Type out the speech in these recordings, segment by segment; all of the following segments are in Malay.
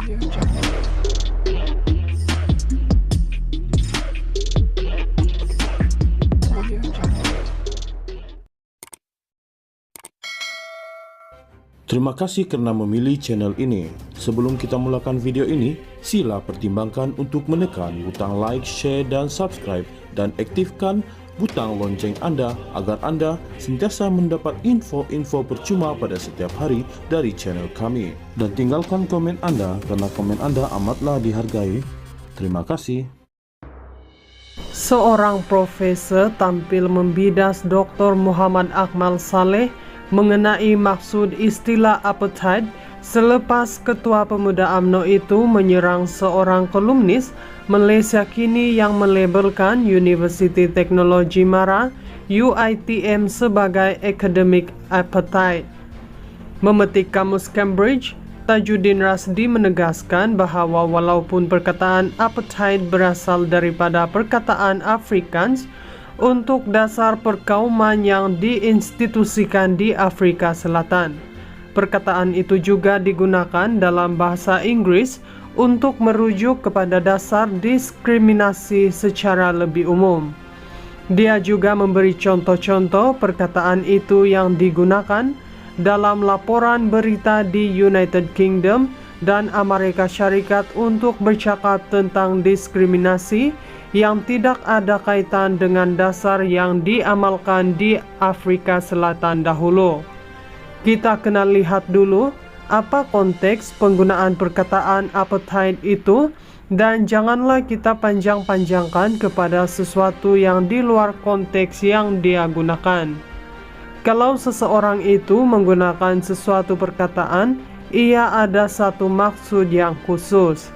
Terima kasih karena memilih channel ini. Sebelum kita mulakan video ini, sila pertimbangkan untuk menekan butang like, share, dan subscribe, dan aktifkan butang lonceng Anda agar Anda sentiasa mendapat info-info percuma pada setiap hari dari channel kami. Dan tinggalkan komen Anda karena komen Anda amatlah dihargai. Terima kasih. Seorang profesor tampil membidas Dr. Muhammad Akmal Saleh mengenai maksud istilah apartheid selepas Ketua Pemuda UMNO itu menyerang seorang kolumnis Malaysia kini yang melabelkan Universiti Teknologi Mara UiTM sebagai akademik apartheid. Memetik kamus Cambridge, Tajuddin Rasdi menegaskan bahawa walaupun perkataan apartheid berasal daripada perkataan Afrikaans untuk dasar perkauman yang diinstitusikan di Afrika Selatan, perkataan itu juga digunakan dalam bahasa Inggris untuk merujuk kepada dasar diskriminasi secara lebih umum. Dia juga memberi contoh-contoh perkataan itu yang digunakan dalam laporan berita di United Kingdom dan Amerika Syarikat untuk bercakap tentang diskriminasi yang tidak ada kaitan dengan dasar yang diamalkan di Afrika Selatan dahulu. Kita kena lihat dulu apa konteks penggunaan perkataan apartheid itu, dan janganlah kita panjang-panjangkan kepada sesuatu yang di luar konteks yang dia gunakan. Kalau seseorang itu menggunakan sesuatu perkataan, ia ada satu maksud yang khusus.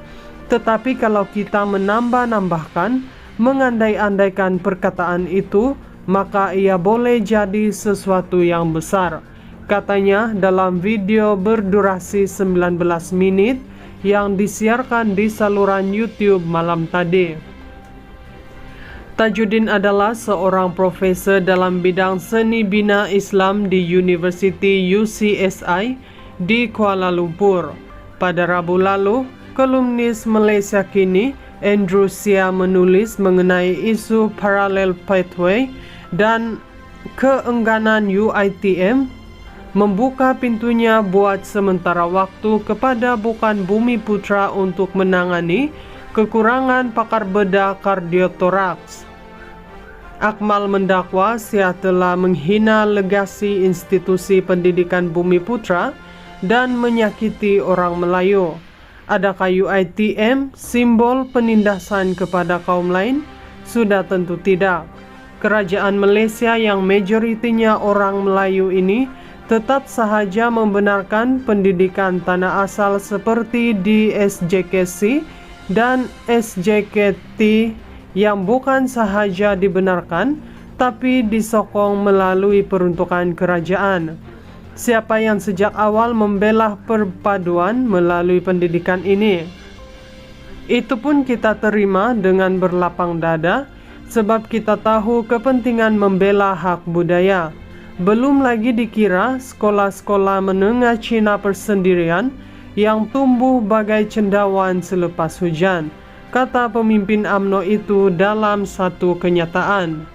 Tetapi kalau kita menambah-nambahkan, mengandai-andaikan perkataan itu, maka ia boleh jadi sesuatu yang besar. Katanya dalam video berdurasi 19 menit yang disiarkan di saluran YouTube malam tadi. Tajuddin adalah seorang profesor dalam bidang seni bina Islam di University UCSI di Kuala Lumpur. Pada Rabu lalu, kolumnis Malaysia kini Andrew Sia menulis mengenai isu parallel pathway dan keengganan UiTM membuka pintunya buat sementara waktu kepada Bukan Bumi Putra untuk menangani kekurangan pakar bedah kardiotoraks. Akmal mendakwa Sia telah menghina legasi institusi pendidikan Bumi Putra dan menyakiti orang Melayu. Adakah UiTM simbol penindasan kepada kaum lain? Sudah tentu tidak. Kerajaan Malaysia yang majoritinya orang Melayu ini tetap sahaja membenarkan pendidikan tanah asal seperti di SJKC dan SJKT yang bukan sahaja dibenarkan tapi disokong melalui peruntukan kerajaan. Siapa yang sejak awal membela perpaduan melalui pendidikan ini? Itu pun kita terima dengan berlapang dada sebab kita tahu kepentingan membela hak budaya. Belum lagi dikira sekolah-sekolah menengah Cina persendirian yang tumbuh bagai cendawan selepas hujan, kata pemimpin UMNO itu dalam satu kenyataan.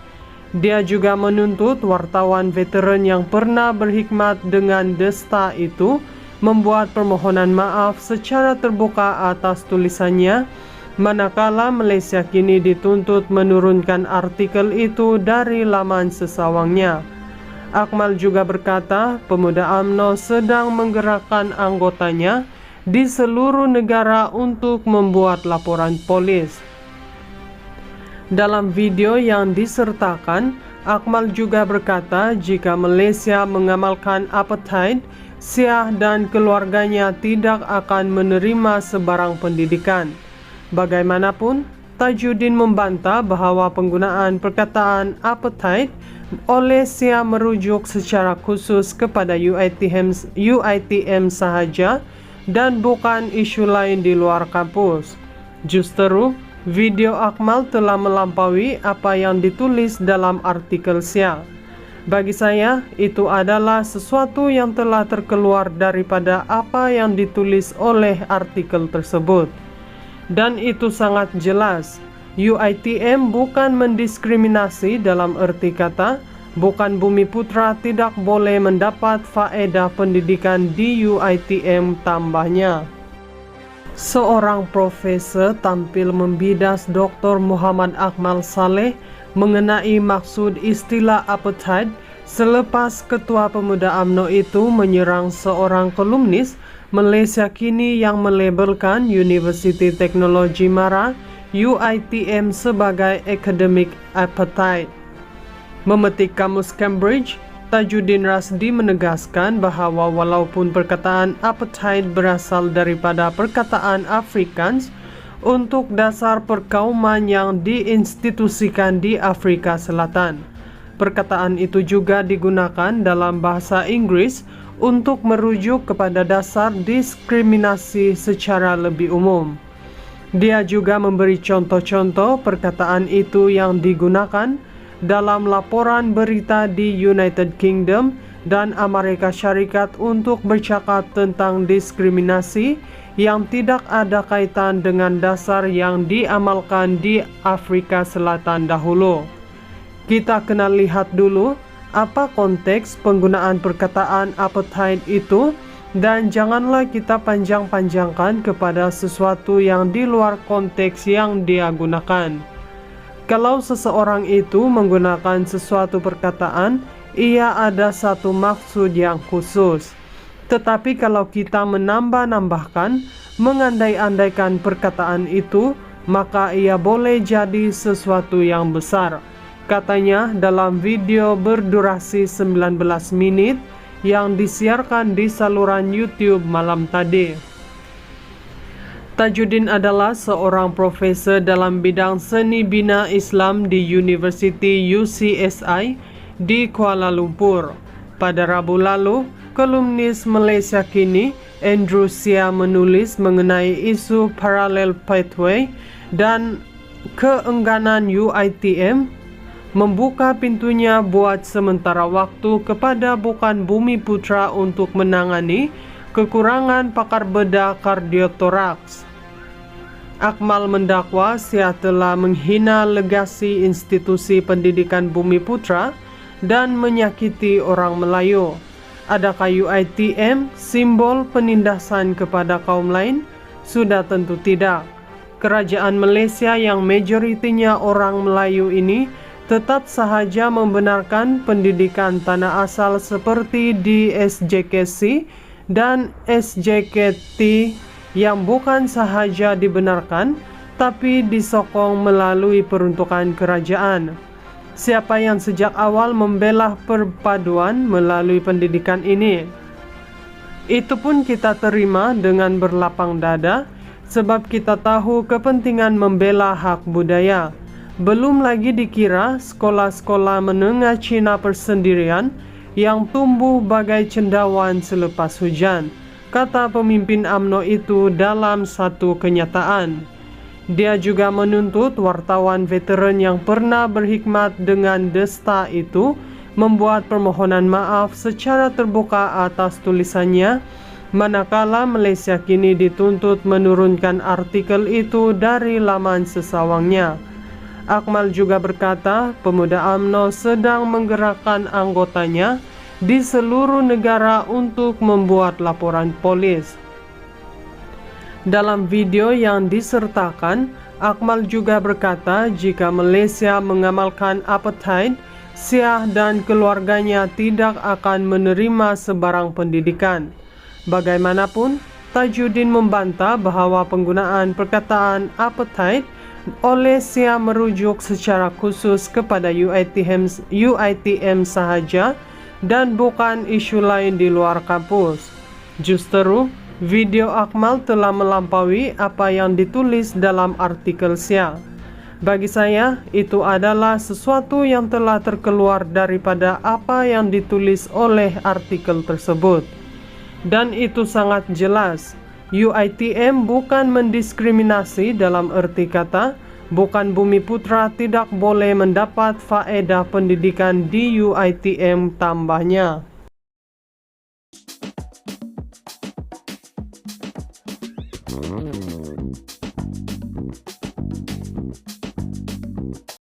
Dia juga menuntut wartawan veteran yang pernah berkhidmat dengan Desta itu membuat permohonan maaf secara terbuka atas tulisannya, manakala Malaysia kini dituntut menurunkan artikel itu dari laman sesawangnya. Akmal juga berkata, Pemuda UMNO sedang menggerakkan anggotanya di seluruh negara untuk membuat laporan polis. Dalam video yang disertakan, Akmal juga berkata jika Malaysia mengamalkan apartheid, Sia dan keluarganya tidak akan menerima sebarang pendidikan. Bagaimanapun, Tajuddin membantah bahawa penggunaan perkataan apartheid oleh Sia merujuk secara khusus kepada UiTM sahaja dan bukan isu lain di luar kampus. Justeru, video Akmal telah melampaui apa yang ditulis dalam artikel Sia. Bagi saya, itu adalah sesuatu yang telah terkeluar daripada apa yang ditulis oleh artikel tersebut. Dan itu sangat jelas. UiTM bukan mendiskriminasi dalam erti kata, bukan Bumi Putra tidak boleh mendapat faedah pendidikan di UiTM tambahnya. Seorang profesor tampil membidas Dr. Muhammad Akmal Saleh mengenai maksud istilah apartheid selepas Ketua Pemuda UMNO itu menyerang seorang kolumnis Malaysia Kini yang melabelkan Universiti Teknologi Mara UiTM sebagai akademik apartheid. Memetik kamus Cambridge, Tajuddin Rasdi menegaskan bahawa walaupun perkataan apartheid berasal daripada perkataan Afrikaans untuk dasar perkauman yang diinstitusikan di Afrika Selatan, perkataan itu juga digunakan dalam bahasa Inggris untuk merujuk kepada dasar diskriminasi secara lebih umum. Dia juga memberi contoh-contoh perkataan itu yang digunakan dalam laporan berita di United Kingdom dan Amerika Syarikat untuk bercakap tentang diskriminasi yang tidak ada kaitan dengan dasar yang diamalkan di Afrika Selatan dahulu. Kita kena lihat dulu apa konteks penggunaan perkataan apartheid itu, dan janganlah kita panjang-panjangkan kepada sesuatu yang di luar konteks yang dia gunakan. Kalau seseorang itu menggunakan sesuatu perkataan, ia ada satu maksud yang khusus. Tetapi kalau kita menambah-nambahkan, mengandai-andaikan perkataan itu, maka ia boleh jadi sesuatu yang besar. Katanya dalam video berdurasi 19 menit yang disiarkan di saluran YouTube malam tadi. Tajuddin adalah seorang profesor dalam bidang seni bina Islam di Universiti UCSI di Kuala Lumpur. Pada Rabu lalu, kolumnis Malaysia Kini, Andrew Sia menulis mengenai isu parallel pathway dan keengganan UiTM membuka pintunya buat sementara waktu kepada bukan Bumi Putra untuk menangani kekurangan pakar bedah kardiotoraks. Akmal mendakwa Sia telah menghina legasi institusi pendidikan Bumi Putra dan menyakiti orang Melayu. Adakah UiTM simbol penindasan kepada kaum lain? Sudah tentu tidak. Kerajaan Malaysia yang majoritinya orang Melayu ini tetap sahaja membenarkan pendidikan tanah asal seperti di SJKC dan SJKT yang bukan sahaja dibenarkan tapi disokong melalui peruntukan kerajaan. Siapa yang sejak awal membela perpaduan melalui pendidikan ini? Itu pun kita terima dengan berlapang dada sebab kita tahu kepentingan membela hak budaya. Belum lagi dikira sekolah-sekolah menengah Cina persendirian yang tumbuh bagai cendawan selepas hujan, kata pemimpin UMNO itu dalam satu kenyataan. Dia juga menuntut wartawan veteran yang pernah berkhidmat dengan Desta itu membuat permohonan maaf secara terbuka atas tulisannya, manakala Malaysia Kini dituntut menurunkan artikel itu dari laman sesawangnya. Akmal juga berkata pemuda UMNO sedang menggerakkan anggotanya di seluruh negara untuk membuat laporan polis. Dalam video yang disertakan, Akmal juga berkata jika Malaysia mengamalkan apartheid, Sia dan keluarganya tidak akan menerima sebarang pendidikan. Bagaimanapun, Tajuddin membantah bahawa penggunaan perkataan apartheid oleh Sia merujuk secara khusus kepada UiTM sahaja dan bukan isu lain di luar kampus. Justeru, video Akmal telah melampaui apa yang ditulis dalam artikel Sia. Bagi saya, itu adalah sesuatu yang telah terkeluar daripada apa yang ditulis oleh artikel tersebut. Dan itu sangat jelas. UiTM bukan mendiskriminasi dalam erti kata, bukan Bumi Putra tidak boleh mendapat faedah pendidikan di UiTM, tambahnya.